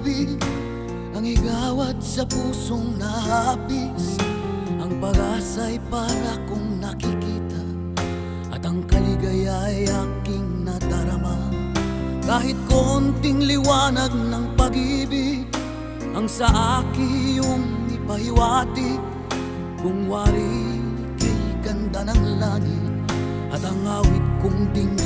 pag-ibig ang igawad sa pusong nahapis. Ang pag-asa'y para kong nakikita at ang kaligaya'y aking nadarama. Kahit konting liwanag ng pag-ibig ang sa akin yung ipahiwatig. Kung wari kay ganda ng langit at ang awit kong ding